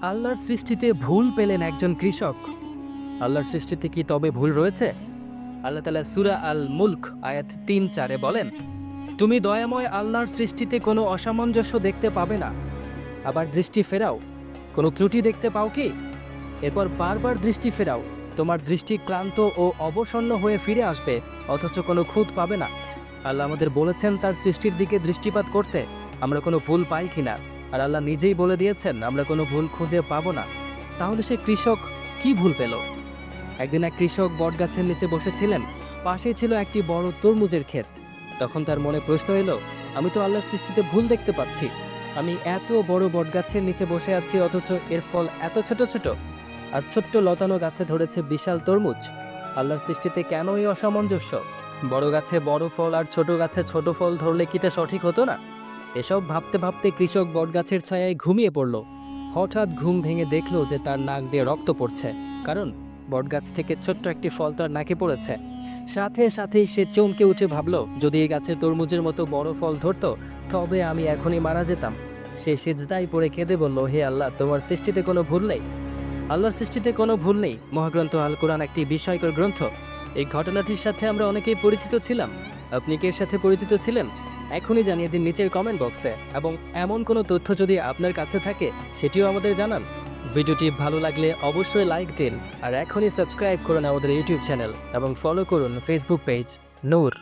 আল্লাহর সৃষ্টিতে ভুল পেলেন একজন কৃষক। আল্লাহর সৃষ্টিতে কি তবে ভুল রয়েছে? আল্লাহ তাআলা সূরা আল মুলক আয়াত ৩-৪ বলেন, তুমি দয়াময় আল্লাহর সৃষ্টিতে কোনো অসামঞ্জস্য দেখতে পাবে না। আবার দৃষ্টি ফেরাও, কোনো ত্রুটি দেখতে পাও কি? এরপর বারবার দৃষ্টি ফেরাও, তোমার দৃষ্টি ক্লান্ত ও অবসন্ন হয়ে ফিরে আসবে, অথচ কোনো খুঁত পাবে না। আল্লাহ আমাদের বলেছেন তার সৃষ্টির দিকে দৃষ্টিপাত করতে, আমরা কোনো ভুল পাই কিনা। আর আল্লাহ নিজেই বলে দিয়েছেন আমরা কোনো ভুল খুঁজে পাবো না। তাহলে সে কৃষক কি ভুল পেল? একদিন এক কৃষক বটগাছের নিচে বসেছিলেন। পাশেই ছিল একটি বড় তরমুজের ক্ষেত। তখন তার মনে প্রশ্ন এলো, আমি তো আল্লাহর সৃষ্টিতে ভুল দেখতে পাচ্ছি। আমি এত বড় বটগাছের নিচে বসে আছি, অথচ এর ফল এত ছোট ছোট, আর ছোট্ট লতানো গাছে ধরেছে বিশাল তরমুজ। আল্লাহর সৃষ্টিতে কেন এই অসামঞ্জস্য? বড় গাছে বড় ফল আর ছোট গাছে ছোট ফল ধরলে কি তা সঠিক হতো না? এসব ভাবতে ভাবতে কৃষক বটগাছের ছায়ায় ঘুমিয়ে পড়ল। হঠাৎ ঘুম ভেঙে দেখলো যে তার নাক দিয়ে রক্ত পড়ছে, কারণ বটগাছ থেকে ছোট্ট একটি ফল তার নাকে পড়েছে। সাথে সাথেই সে চমকে উঠে ভাবলো, যদি এই গাছে তরমুজের মতো বড় ফল ধরতো তবে আমি এখনই মারা যেতাম। সে সিজদায় পড়ে কেঁদে বলল, হে আল্লাহ, তোমার সৃষ্টিতে কোনো ভুল নেই। আল্লাহর সৃষ্টিতে কোনো ভুল নেই। মহাগ্রন্থ আল কোরআন একটি বিস্ময়কর গ্রন্থ। এই ঘটনাটির সাথে আমরা অনেকেই পরিচিত ছিলাম। আপনি কি এর সাথে পরিচিত ছিলেন? এখনই জানিয়ে দিন নিচের কমেন্ট বক্সে, এবং এমন কোনো তথ্য যদি আপনার কাছে থাকে সেটিও আমাদের জানান। ভিডিওটি ভালো লাগলে অবশ্যই লাইক দিন, আর এখনই সাবস্ক্রাইব করুন আমাদের ইউটিউব চ্যানেল এবং ফলো করুন ফেসবুক পেজ নূর।